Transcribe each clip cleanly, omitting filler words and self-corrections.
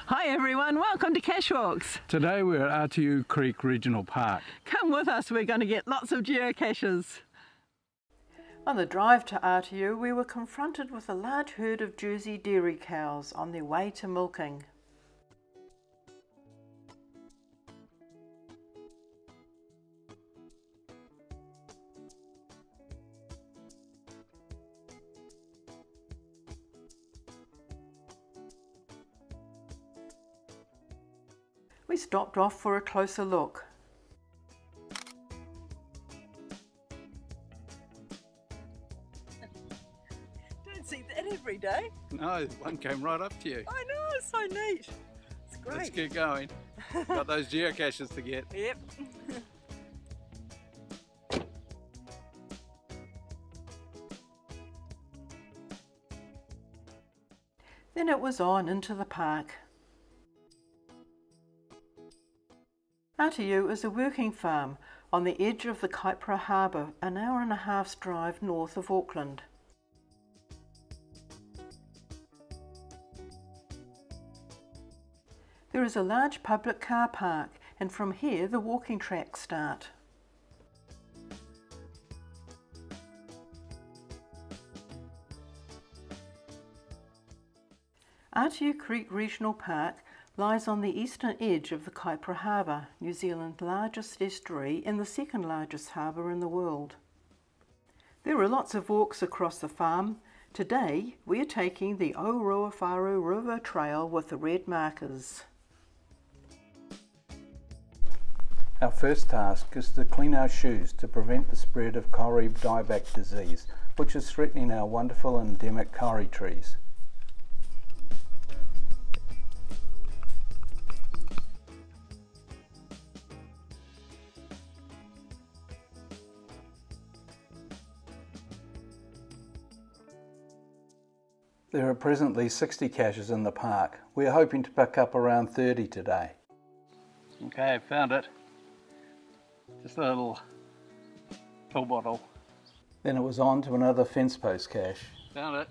Hi everyone, welcome to Cache Walks. Today we're at Atiu Creek Regional Park. Come with us, we're going to get lots of geocaches. On the drive to Atiu, we were confronted with a large herd of Jersey dairy cows on their way to milking. We stopped off for a closer look. Don't see that every day. No, one came right up to you. I know, it's so neat. It's great. Let's get going. Got those geocaches to get. Yep. Then it was on into the park. Atiu is a working farm on the edge of the Kaipara Harbour, an hour and a half's drive north of Auckland. There is a large public car park, and from here the walking tracks start. Atiu Creek Regional Park lies on the eastern edge of the Kaipara Harbour, New Zealand's largest estuary and the second largest harbour in the world. There are lots of walks across the farm. Today we are taking the Oroafaru River Trail with the red markers. Our first task is to clean our shoes to prevent the spread of kauri dieback disease, which is threatening our wonderful endemic kauri trees. There are presently 60 caches in the park. We are hoping to pick up around 30 today. Okay, found it. Just a little pill bottle. Then it was on to another fence post cache. Found it.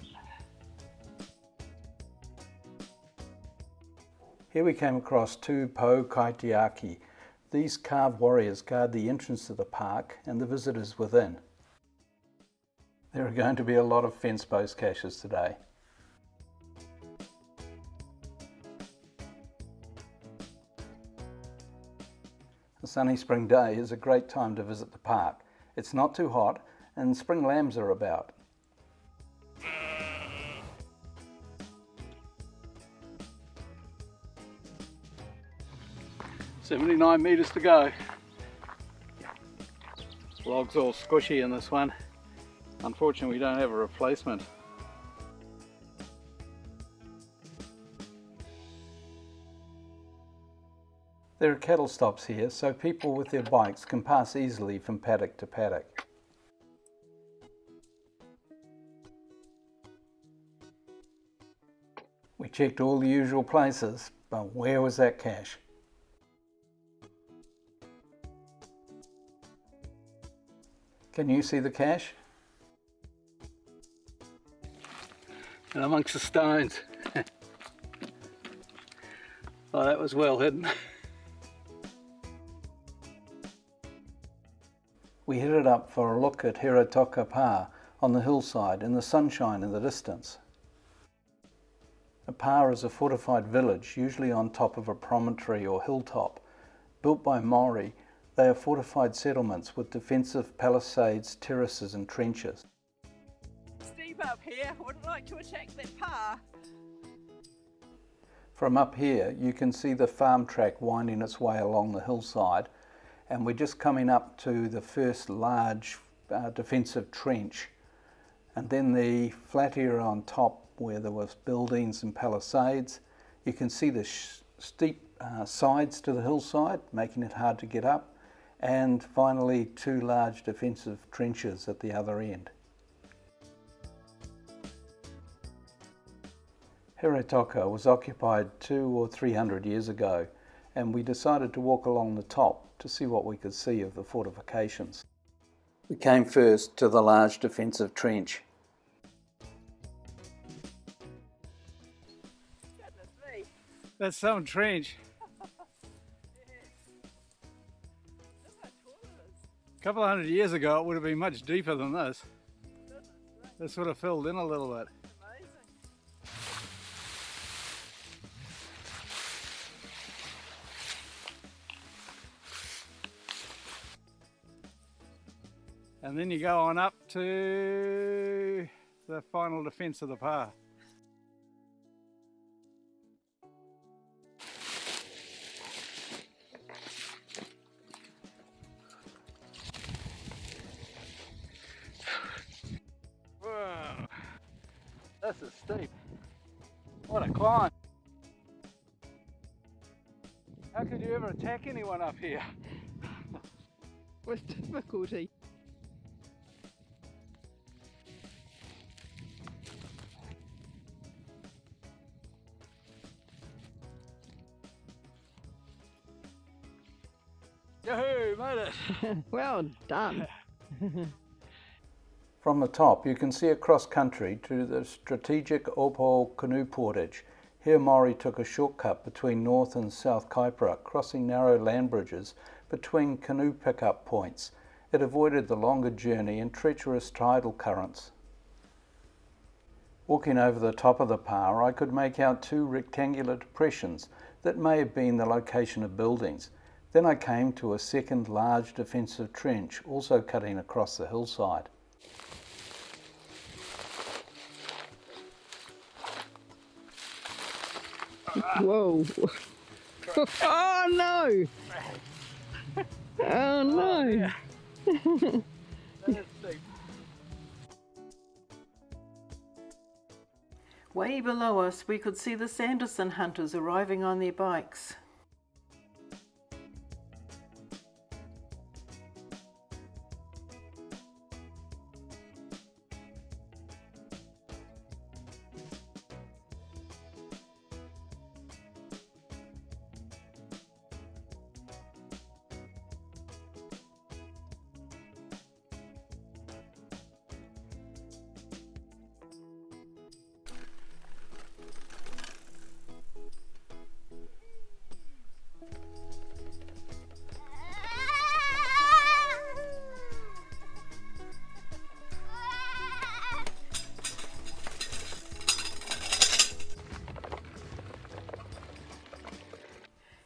Here we came across two po kaitiaki. These carved warriors guard the entrance to the park and the visitors within. There are going to be a lot of fence post caches today. A sunny spring day is a great time to visit the park. It's not too hot and spring lambs are about. "79 metres to go. Log's all squishy in this one. Unfortunately, we don't have a replacement. There are cattle stops here, so people with their bikes can pass easily from paddock to paddock. We checked all the usual places, but where was that cache? Can you see the cache? And amongst the stones. Oh, that was well hidden. We headed up for a look at Heretoka Pa on the hillside and the sunshine in the distance. A pa is a fortified village, usually on top of a promontory or hilltop. Built by Maori, they are fortified settlements with defensive palisades, terraces and trenches. Steep up here, wouldn't like to attack that pa. From up here you can see the farm track winding its way along the hillside, and we're just coming up to the first large defensive trench, and then the flat area on top where there was buildings and palisades. You can see the steep sides to the hillside, making it hard to get up, and finally two large defensive trenches at the other end. Heretoka was occupied 200 or 300 years ago, and we decided to walk along the top to see what we could see of the fortifications. We came first to the large defensive trench. That's some trench. A couple of 100 years ago it would have been much deeper than this. This would have filled in a little bit. And then you go on up to the final defence of the pa. Whoa, this is steep. What a climb. How could you ever attack anyone up here? With difficulty. Yahoo, made it! Well done. From the top you can see across country to the strategic Opal canoe portage. Here Maori took a shortcut between North and South Kaipara, crossing narrow land bridges between canoe pickup points. It avoided the longer journey and treacherous tidal currents. Walking over the top of the pa, I could make out two rectangular depressions that may have been the location of buildings. Then I came to a second large defensive trench, also cutting across the hillside. Whoa. Oh no! Oh no! Way below us we could see the Sanderson hunters arriving on their bikes.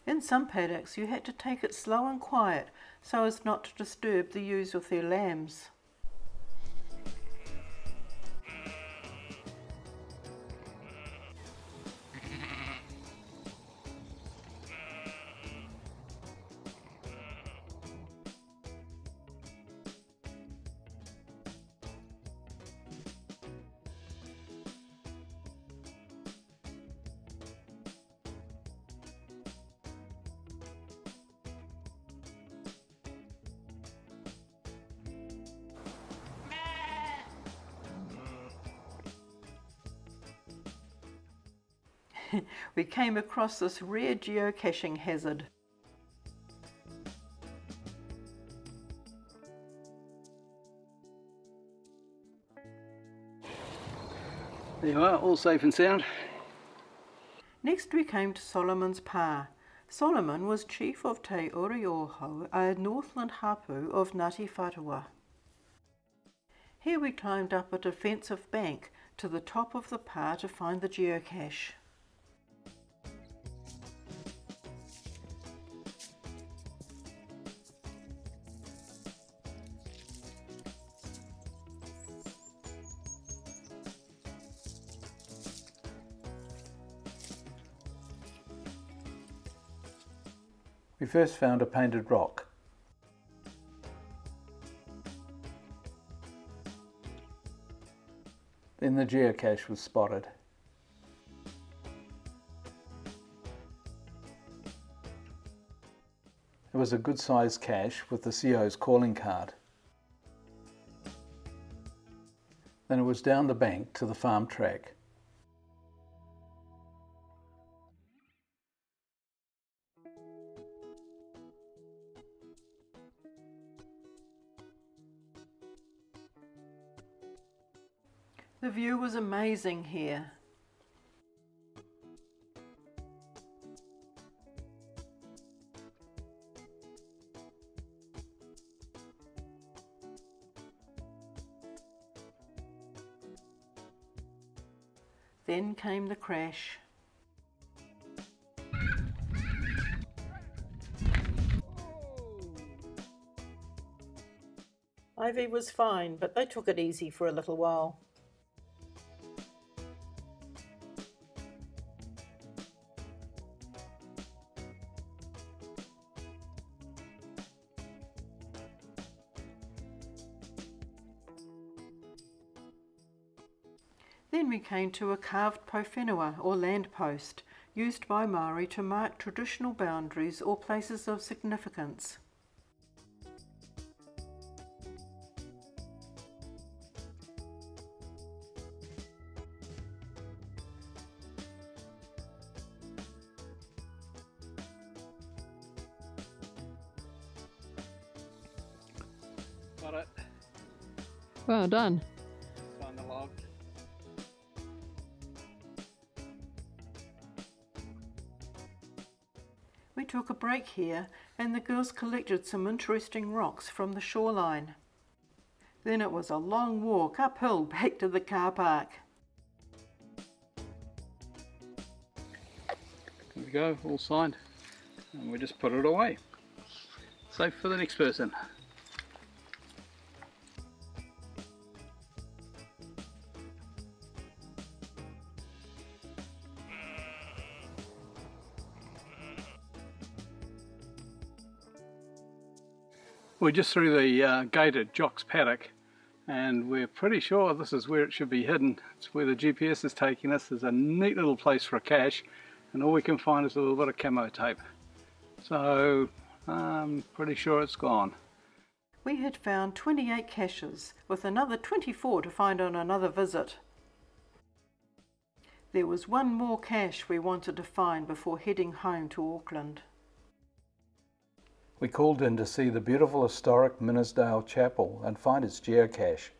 In some paddocks you had to take it slow and quiet so as not to disturb the ewes with their lambs. We came across this rare geocaching hazard. There you are, all safe and sound. Next we came to Solomon's Pa. Solomon was chief of Te Orioho, a Northland hapu of Ngāti Whātua. Here we climbed up a defensive bank to the top of the pa to find the geocache. We first found a painted rock. Then the geocache was spotted. It was a good sized cache with the CO's calling card. Then it was down the bank to the farm track. The view was amazing here. Then came the crash. Ivy was fine, but they took it easy for a little while. Then we came to a carved pōwhenua or land post, used by Māori to mark traditional boundaries or places of significance. Got it. Well done. On the log. We took a break here and the girls collected some interesting rocks from the shoreline. Then it was a long walk uphill back to the car park. There we go, all signed. And we just put it away. Safe for the next person. We're just through the gated Jock's paddock and we're pretty sure this is where it should be hidden. It's where the GPS is taking us. There's a neat little place for a cache and all we can find is a little bit of camo tape. So I'm pretty sure it's gone. We had found 28 caches, with another 24 to find on another visit. There was one more cache we wanted to find before heading home to Auckland. We called in to see the beautiful historic Minnesdale Chapel and find its geocache.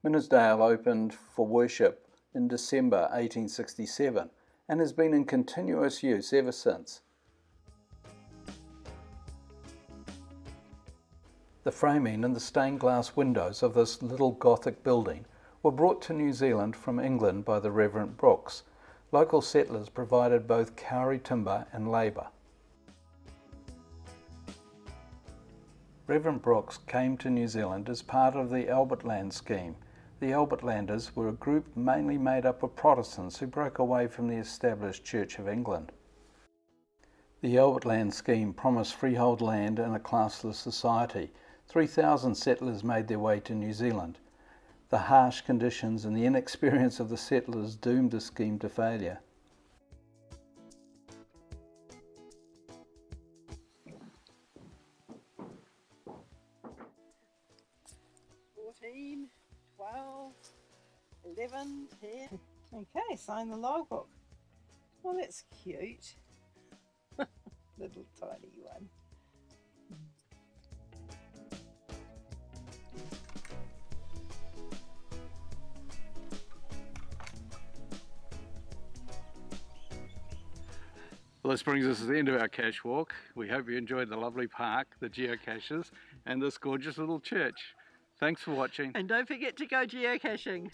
Minnesdale opened for worship in December 1867 and has been in continuous use ever since. The framing and the stained glass windows of this little Gothic building were brought to New Zealand from England by the Reverend Brooks. Local settlers provided both kauri timber and labour. Reverend Brooks came to New Zealand as part of the Albert Land scheme. The Albert Landers were a group mainly made up of Protestants who broke away from the established Church of England. The Albert Land scheme promised freehold land and a classless society. 3,000 settlers made their way to New Zealand. The harsh conditions and the inexperience of the settlers doomed the scheme to failure. Okay, sign the logbook. Well, that's cute. Little tiny one. Well, this brings us to the end of our cache walk. We hope you enjoyed the lovely park, the geocaches, and this gorgeous little church. Thanks for watching. And don't forget to go geocaching.